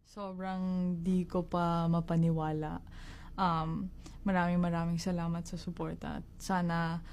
Sobrang di ko pa mapaniwala. Maraming maraming salamat sa suporta at sana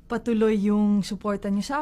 patuloy yung suporta niyo sa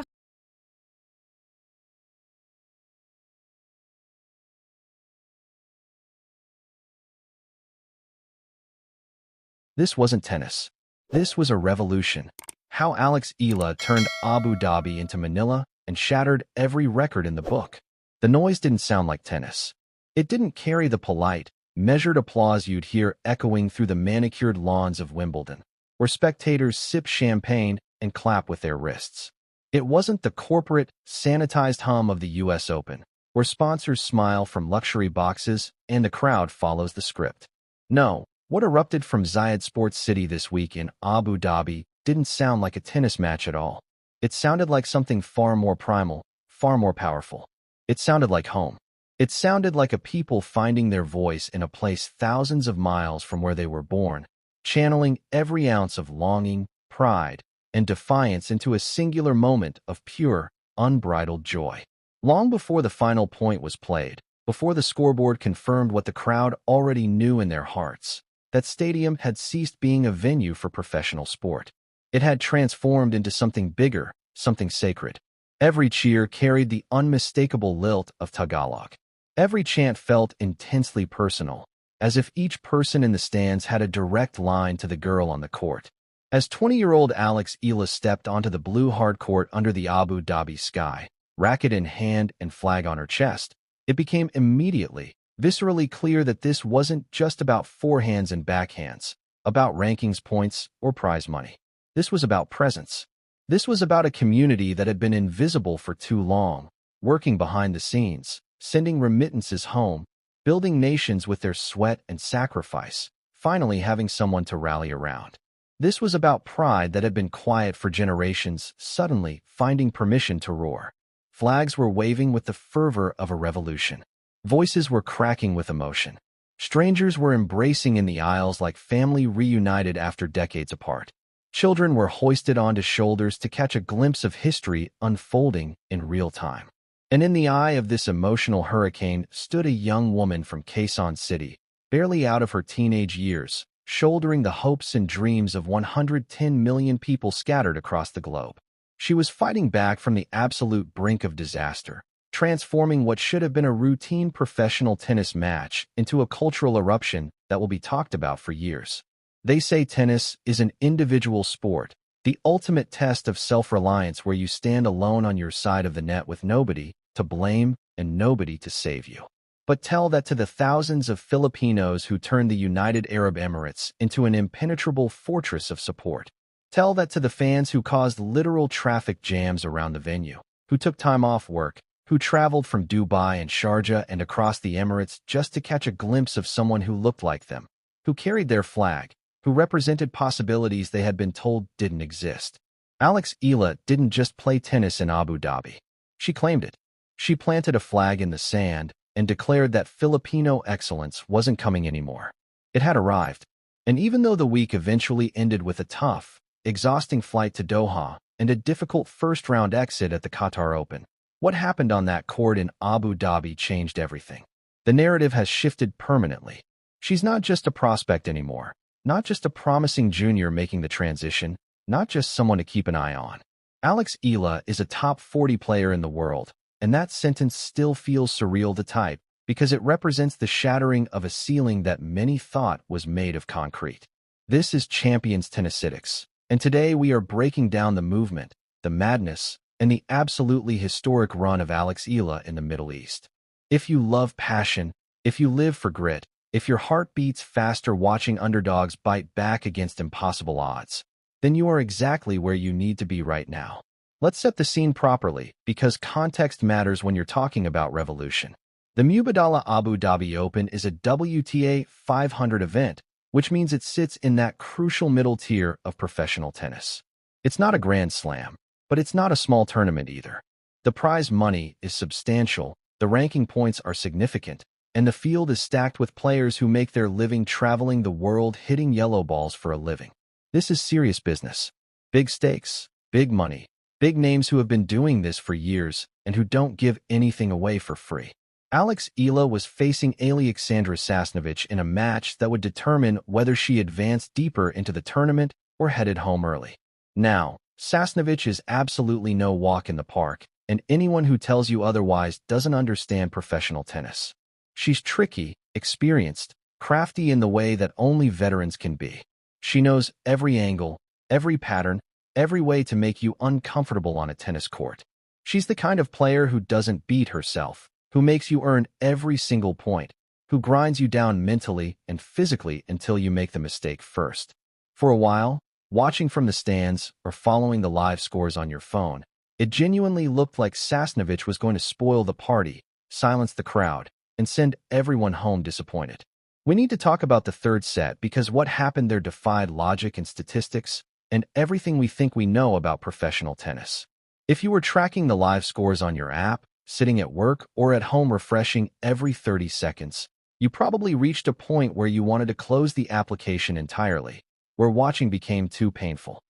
This wasn't tennis. This was a revolution. How Eala turned Abu Dhabi into Manila and shattered every record in the book. The noise didn't sound like tennis. It didn't carry the polite, measured applause you'd hear echoing through the manicured lawns of Wimbledon, where spectators sip champagne and clap with their wrists. It wasn't the corporate, sanitized hum of the US Open, where sponsors smile from luxury boxes and the crowd follows the script. No, what erupted from Zayed Sports City this week in Abu Dhabi didn't sound like a tennis match at all. It sounded like something far more primal, far more powerful. It sounded like home. It sounded like a people finding their voice in a place thousands of miles from where they were born, channeling every ounce of longing, pride, and defiance into a singular moment of pure, unbridled joy. Long before the final point was played, before the scoreboard confirmed what the crowd already knew in their hearts, that stadium had ceased being a venue for professional sport. It had transformed into something bigger, something sacred. Every cheer carried the unmistakable lilt of Tagalog. Every chant felt intensely personal, as if each person in the stands had a direct line to the girl on the court. As 20-year-old Eala stepped onto the blue hardcourt under the Abu Dhabi sky, racket in hand and flag on her chest, it became immediately, viscerally clear that this wasn't just about forehands and backhands, about rankings points or prize money. This was about presence. This was about a community that had been invisible for too long, working behind the scenes, sending remittances home, building nations with their sweat and sacrifice, finally having someone to rally around. This was about pride that had been quiet for generations, suddenly finding permission to roar. Flags were waving with the fervor of a revolution. Voices were cracking with emotion. Strangers were embracing in the aisles like family reunited after decades apart. Children were hoisted onto shoulders to catch a glimpse of history unfolding in real time. And in the eye of this emotional hurricane stood a young woman from Quezon City, barely out of her teenage years, shouldering the hopes and dreams of 110 million people scattered across the globe. She was fighting back from the absolute brink of disaster, transforming what should have been a routine professional tennis match into a cultural eruption that will be talked about for years. They say tennis is an individual sport, the ultimate test of self-reliance where you stand alone on your side of the net with nobody to blame and nobody to save you. But tell that to the thousands of Filipinos who turned the United Arab Emirates into an impenetrable fortress of support. Tell that to the fans who caused literal traffic jams around the venue, who took time off work, who traveled from Dubai and Sharjah and across the Emirates just to catch a glimpse of someone who looked like them, who carried their flag, who represented possibilities they had been told didn't exist. Eala didn't just play tennis in Abu Dhabi. She claimed it. She planted a flag in the sand and declared that Filipino excellence wasn't coming anymore. It had arrived. And even though the week eventually ended with a tough, exhausting flight to Doha and a difficult first-round exit at the Qatar Open, what happened on that court in Abu Dhabi changed everything. The narrative has shifted permanently. She's not just a prospect anymore, not just a promising junior making the transition, not just someone to keep an eye on. Eala is a top 40 player in the world, and that sentence still feels surreal to type because it represents the shattering of a ceiling that many thought was made of concrete. This is Champions Tennisics, and today we are breaking down the movement, the madness, and the absolutely historic run of Eala in the Middle East. If you love passion, if you live for grit, if your heart beats faster watching underdogs bite back against impossible odds, then you are exactly where you need to be right now. Let's set the scene properly, because context matters when you're talking about revolution. The Mubadala Abu Dhabi Open is a WTA 500 event, which means it sits in that crucial middle tier of professional tennis. It's not a grand slam, but it's not a small tournament either. The prize money is substantial, the ranking points are significant, and the field is stacked with players who make their living traveling the world hitting yellow balls for a living. This is serious business. Big stakes, big money, big names who have been doing this for years and who don't give anything away for free. Alex Eala was facing Alexandra Sasnovich in a match that would determine whether she advanced deeper into the tournament or headed home early. Now, Sasnovich is absolutely no walk in the park, and anyone who tells you otherwise doesn't understand professional tennis. She's tricky, experienced, crafty in the way that only veterans can be. She knows every angle, every pattern, every way to make you uncomfortable on a tennis court. She's the kind of player who doesn't beat herself, who makes you earn every single point, who grinds you down mentally and physically until you make the mistake first. For a while, watching from the stands or following the live scores on your phone, it genuinely looked like Sasnovich was going to spoil the party, silence the crowd, and send everyone home disappointed. We need to talk about the third set because what happened there defied logic and statistics and everything we think we know about professional tennis. If you were tracking the live scores on your app, sitting at work, or at home refreshing every 30 seconds, you probably reached a point where you wanted to close the application entirely, where watching became too painful.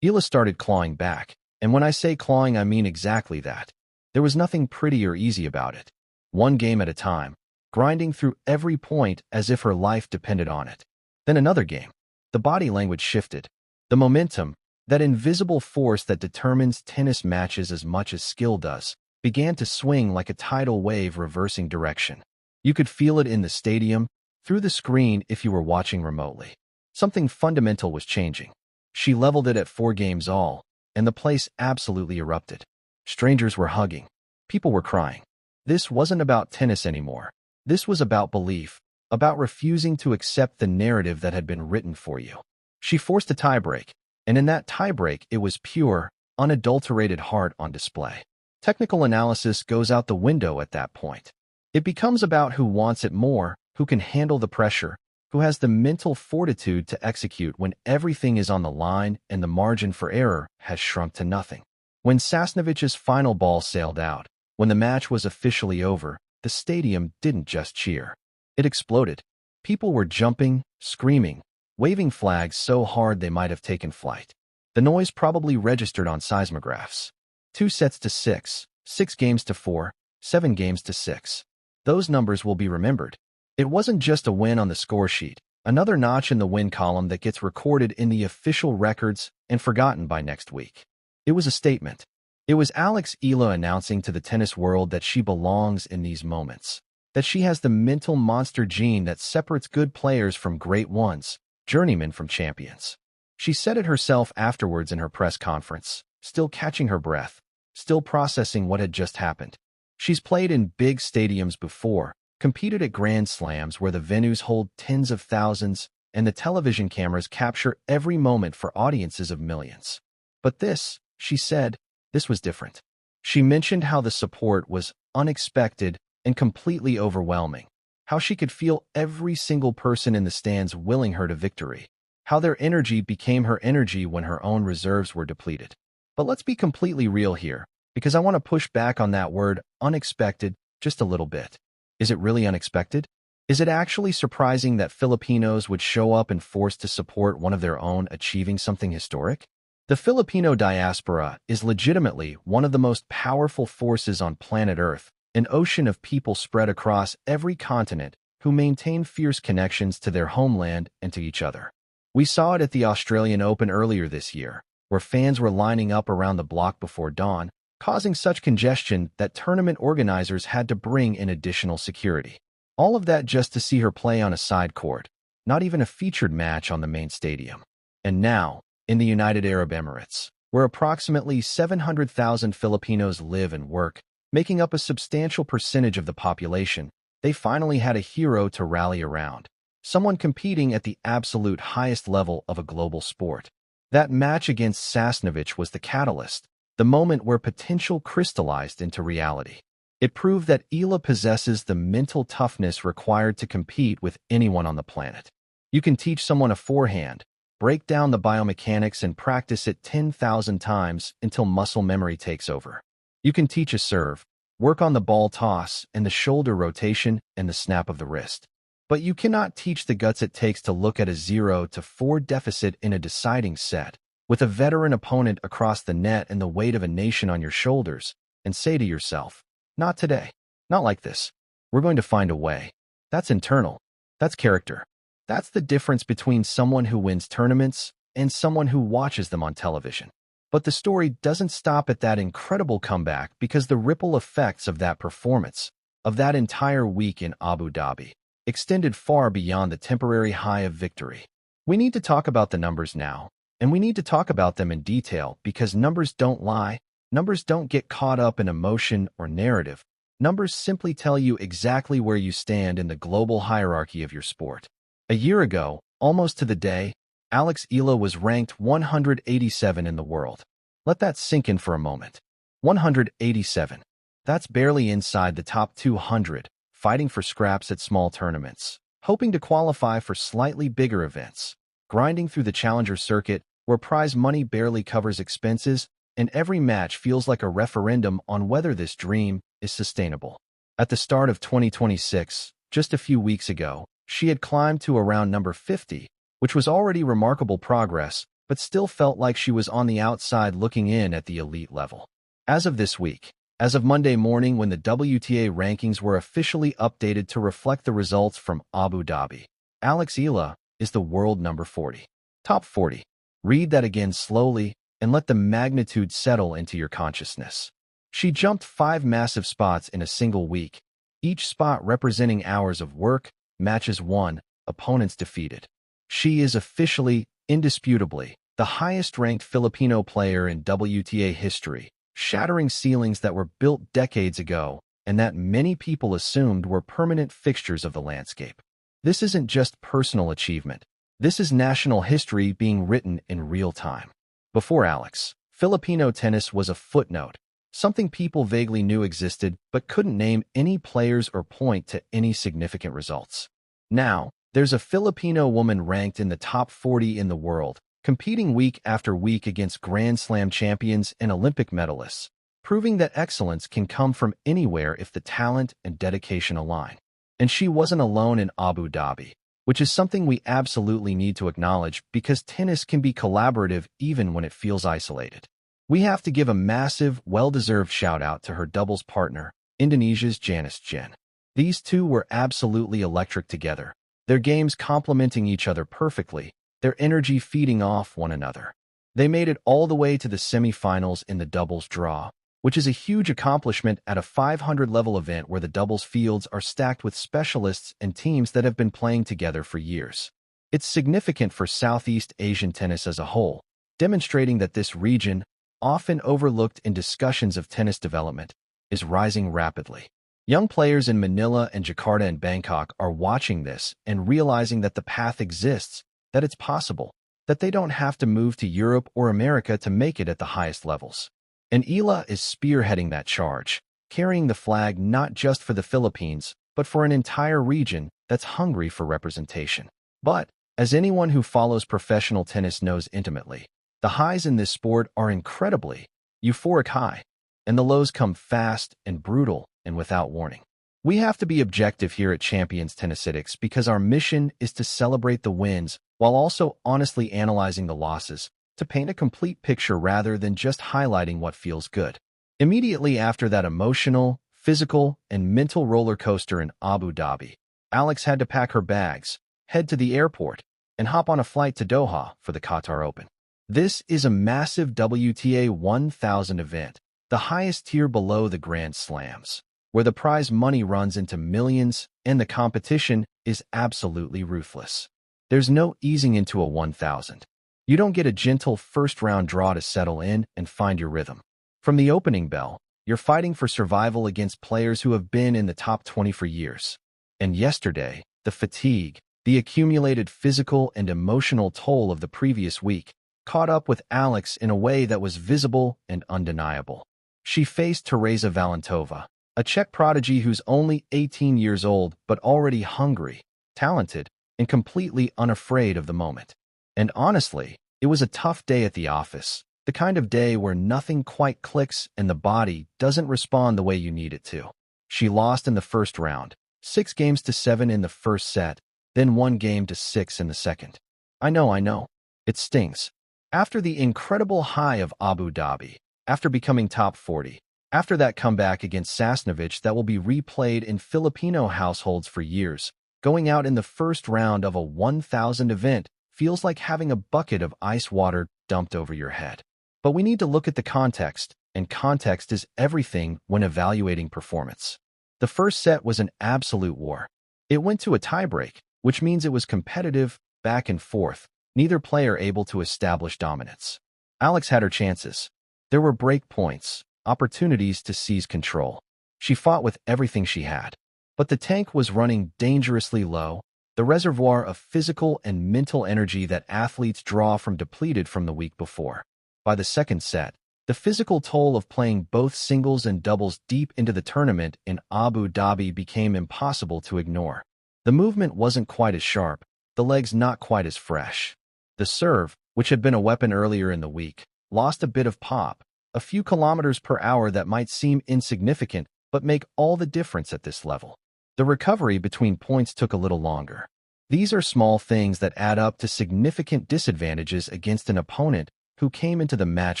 Eala started clawing back, and when I say clawing I mean exactly that. There was nothing pretty or easy about it. One game at a time, grinding through every point as if her life depended on it. Then another game. The body language shifted. The momentum, that invisible force that determines tennis matches as much as skill does, began to swing like a tidal wave reversing direction. You could feel it in the stadium, through the screen if you were watching remotely. Something fundamental was changing. She leveled it at 4 games all, and the place absolutely erupted. Strangers were hugging. People were crying. This wasn't about tennis anymore. This was about belief, about refusing to accept the narrative that had been written for you. She forced a tiebreak, and in that tiebreak it was pure, unadulterated heart on display. Technical analysis goes out the window at that point. It becomes about who wants it more, who can handle the pressure, who has the mental fortitude to execute when everything is on the line and the margin for error has shrunk to nothing. When Sasnovich's final ball sailed out, when the match was officially over, the stadium didn't just cheer. It exploded. People were jumping, screaming, waving flags so hard they might have taken flight. The noise probably registered on seismographs. 2 sets to 6, 6 games to 4, 7 games to 6. Those numbers will be remembered. It wasn't just a win on the score sheet, another notch in the win column that gets recorded in the official records and forgotten by next week. It was a statement. It was Alex Eala announcing to the tennis world that she belongs in these moments, that she has the mental monster gene that separates good players from great ones, journeymen from champions. She said it herself afterwards in her press conference, still catching her breath, still processing what had just happened. She's played in big stadiums before, competed at Grand Slams where the venues hold tens of thousands and the television cameras capture every moment for audiences of millions. But this, she said, this was different. She mentioned how the support was unexpected and completely overwhelming, how she could feel every single person in the stands willing her to victory, how their energy became her energy when her own reserves were depleted. But let's be completely real here, because I want to push back on that word, unexpected, just a little bit. Is it really unexpected? Is it actually surprising that Filipinos would show up and force to support one of their own achieving something historic? The Filipino diaspora is legitimately one of the most powerful forces on planet Earth, an ocean of people spread across every continent who maintain fierce connections to their homeland and to each other. We saw it at the Australian Open earlier this year, where fans were lining up around the block before dawn, causing such congestion that tournament organizers had to bring in additional security. All of that just to see her play on a side court, not even a featured match on the main stadium. And now, in the United Arab Emirates, where approximately 700,000 Filipinos live and work, making up a substantial percentage of the population, they finally had a hero to rally around, someone competing at the absolute highest level of a global sport. That match against Sasnovich was the catalyst, the moment where potential crystallized into reality. It proved that Eala possesses the mental toughness required to compete with anyone on the planet. You can teach someone a forehand, break down the biomechanics and practice it 10,000 times until muscle memory takes over. You can teach a serve, work on the ball toss and the shoulder rotation and the snap of the wrist. But you cannot teach the guts it takes to look at a 0-4 deficit in a deciding set, with a veteran opponent across the net and the weight of a nation on your shoulders, and say to yourself, not today, not like this. We're going to find a way. That's internal. That's character. That's the difference between someone who wins tournaments and someone who watches them on television. But the story doesn't stop at that incredible comeback, because the ripple effects of that performance, of that entire week in Abu Dhabi, extended far beyond the temporary high of victory. We need to talk about the numbers now, and we need to talk about them in detail, because numbers don't lie. Numbers don't get caught up in emotion or narrative. Numbers simply tell you exactly where you stand in the global hierarchy of your sport. A year ago, almost to the day, Eala was ranked 187 in the world. Let that sink in for a moment. 187. That's barely inside the top 200, fighting for scraps at small tournaments, hoping to qualify for slightly bigger events, grinding through the challenger circuit where prize money barely covers expenses, and every match feels like a referendum on whether this dream is sustainable. At the start of 2026, just a few weeks ago, she had climbed to around number 50, which was already remarkable progress, but still felt like she was on the outside looking in at the elite level. As of this week, as of Monday morning when the WTA rankings were officially updated to reflect the results from Abu Dhabi, Eala is the world number 40. Top 40. Read that again slowly and let the magnitude settle into your consciousness. She jumped 5 massive spots in a single week, each spot representing hours of work, matches won, opponents defeated. She is officially, indisputably, the highest-ranked Filipino player in WTA history, shattering ceilings that were built decades ago and that many people assumed were permanent fixtures of the landscape. This isn't just personal achievement. This is national history being written in real time. Before Alex, Filipino tennis was a footnote, something people vaguely knew existed but couldn't name any players or point to any significant results. Now, there's a Filipino woman ranked in the top 40 in the world, competing week after week against Grand Slam champions and Olympic medalists, proving that excellence can come from anywhere if the talent and dedication align. And she wasn't alone in Abu Dhabi, which is something we absolutely need to acknowledge, because tennis can be collaborative even when it feels isolated. We have to give a massive, well-deserved shout-out to her doubles partner, Indonesia's Janice Jen. These two were absolutely electric together, their games complementing each other perfectly, their energy feeding off one another. They made it all the way to the semifinals in the doubles draw, which is a huge accomplishment at a 500-level event where the doubles fields are stacked with specialists and teams that have been playing together for years. It's significant for Southeast Asian tennis as a whole, demonstrating that this region, often overlooked in discussions of tennis development, is rising rapidly. Young players in Manila and Jakarta and Bangkok are watching this and realizing that the path exists, that it's possible, that they don't have to move to Europe or America to make it at the highest levels. And Eala is spearheading that charge, carrying the flag not just for the Philippines, but for an entire region that's hungry for representation. But, as anyone who follows professional tennis knows intimately, the highs in this sport are incredibly euphoric high, and the lows come fast and brutal and without warning. We have to be objective here at Champions Tennisitics, because our mission is to celebrate the wins while also honestly analyzing the losses, to paint a complete picture rather than just highlighting what feels good. Immediately after that emotional, physical, and mental roller coaster in Abu Dhabi, Alex had to pack her bags, head to the airport, and hop on a flight to Doha for the Qatar Open. This is a massive WTA 1000 event, the highest tier below the Grand Slams, where the prize money runs into millions and the competition is absolutely ruthless. There's no easing into a 1000. You don't get a gentle first-round draw to settle in and find your rhythm. From the opening bell, you're fighting for survival against players who have been in the top 20 for years. And yesterday, the fatigue, the accumulated physical and emotional toll of the previous week, caught up with Alex in a way that was visible and undeniable. She faced Teresa Valentova, a Czech prodigy who's only 18 years old but already hungry, talented, and completely unafraid of the moment. And honestly, it was a tough day at the office, the kind of day where nothing quite clicks and the body doesn't respond the way you need it to. She lost in the first round, 6-7 in the first set, then 1-6 in the second. I know. It stings. After the incredible high of Abu Dhabi, after becoming top 40, After that comeback against Sasnovich that will be replayed in Filipino households for years, going out in the first round of a 1,000 event feels like having a bucket of ice water dumped over your head. But we need to look at the context, and context is everything when evaluating performance. The first set was an absolute war. It went to a tiebreak, which means it was competitive, back and forth, neither player able to establish dominance. Alex had her chances. There were break points, opportunities to seize control. She fought with everything she had. But the tank was running dangerously low, the reservoir of physical and mental energy that athletes draw from depleted from the week before. By the second set, the physical toll of playing both singles and doubles deep into the tournament in Abu Dhabi became impossible to ignore. The movement wasn't quite as sharp, the legs not quite as fresh. The serve, which had been a weapon earlier in the week, lost a bit of pop, a few kilometers per hour that might seem insignificant but make all the difference at this level. The recovery between points took a little longer. These are small things that add up to significant disadvantages against an opponent who came into the match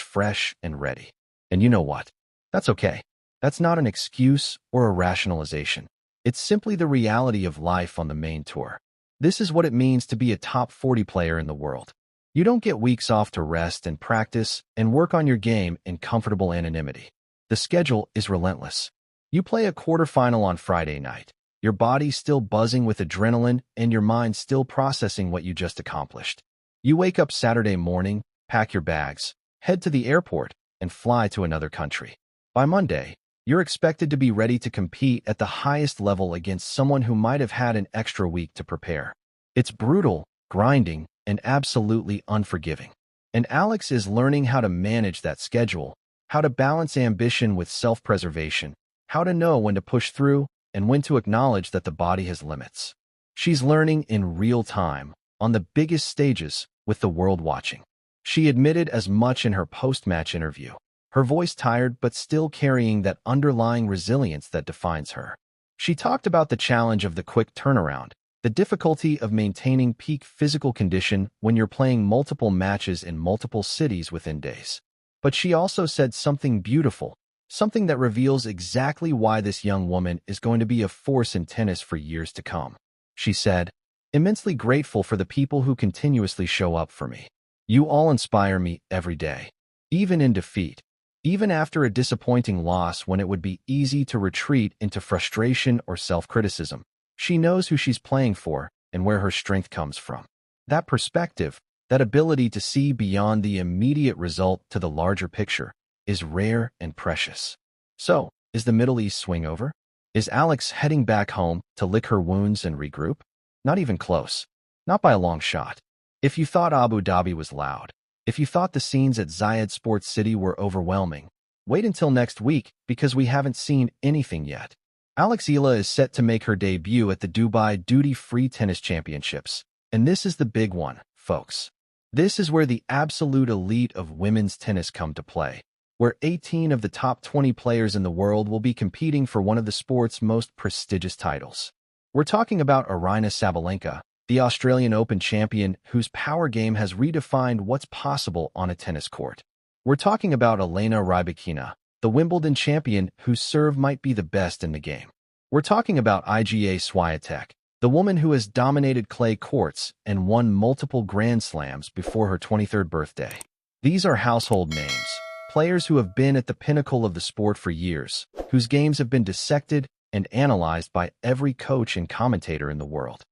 fresh and ready. And you know what? That's okay. That's not an excuse or a rationalization. It's simply the reality of life on the main tour. This is what it means to be a top 40 player in the world. You don't get weeks off to rest and practice and work on your game in comfortable anonymity. The schedule is relentless. You play a quarterfinal on Friday night, your body still buzzing with adrenaline and your mind still processing what you just accomplished. You wake up Saturday morning, pack your bags, head to the airport, and fly to another country. By Monday, you're expected to be ready to compete at the highest level against someone who might have had an extra week to prepare. It's brutal, grinding, and absolutely unforgiving. And Alex is learning how to manage that schedule, how to balance ambition with self-preservation, how to know when to push through and when to acknowledge that the body has limits. She's learning in real time, on the biggest stages, with the world watching. She admitted as much in her post-match interview, her voice tired but still carrying that underlying resilience that defines her. She talked about the challenge of the quick turnaround, the difficulty of maintaining peak physical condition when you're playing multiple matches in multiple cities within days. But she also said something beautiful, something that reveals exactly why this young woman is going to be a force in tennis for years to come. She said, "Immensely grateful for the people who continuously show up for me. You all inspire me every day, even in defeat, even after a disappointing loss when it would be easy to retreat into frustration or self-criticism. She knows who she's playing for and where her strength comes from. That perspective, that ability to see beyond the immediate result to the larger picture, is rare and precious." So, is the Middle East swing over? Is Alex heading back home to lick her wounds and regroup? Not even close. Not by a long shot. If you thought Abu Dhabi was loud, if you thought the scenes at Zayed Sports City were overwhelming, wait until next week because we haven't seen anything yet. Alex Eala is set to make her debut at the Dubai Duty-Free Tennis Championships. And this is the big one, folks. This is where the absolute elite of women's tennis come to play, where 18 of the top 20 players in the world will be competing for one of the sport's most prestigious titles. We're talking about Aryna Sabalenka, the Australian Open champion whose power game has redefined what's possible on a tennis court. We're talking about Elena Rybakina, the Wimbledon champion whose serve might be the best in the game. We're talking about Iga Swiatek, the woman who has dominated clay courts and won multiple Grand Slams before her 23rd birthday. These are household names, players who have been at the pinnacle of the sport for years, whose games have been dissected and analyzed by every coach and commentator in the world.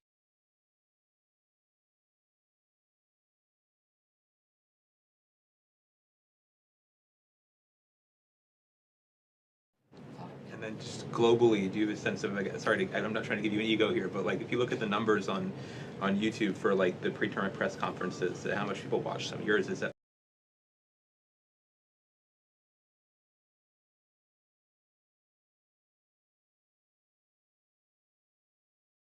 And then just globally, do you have a sense of, like, sorry, I'm not trying to give you an ego here, but like if you look at the numbers on YouTube for like the pre-tournament press conferences, how much people watch some of yours, is that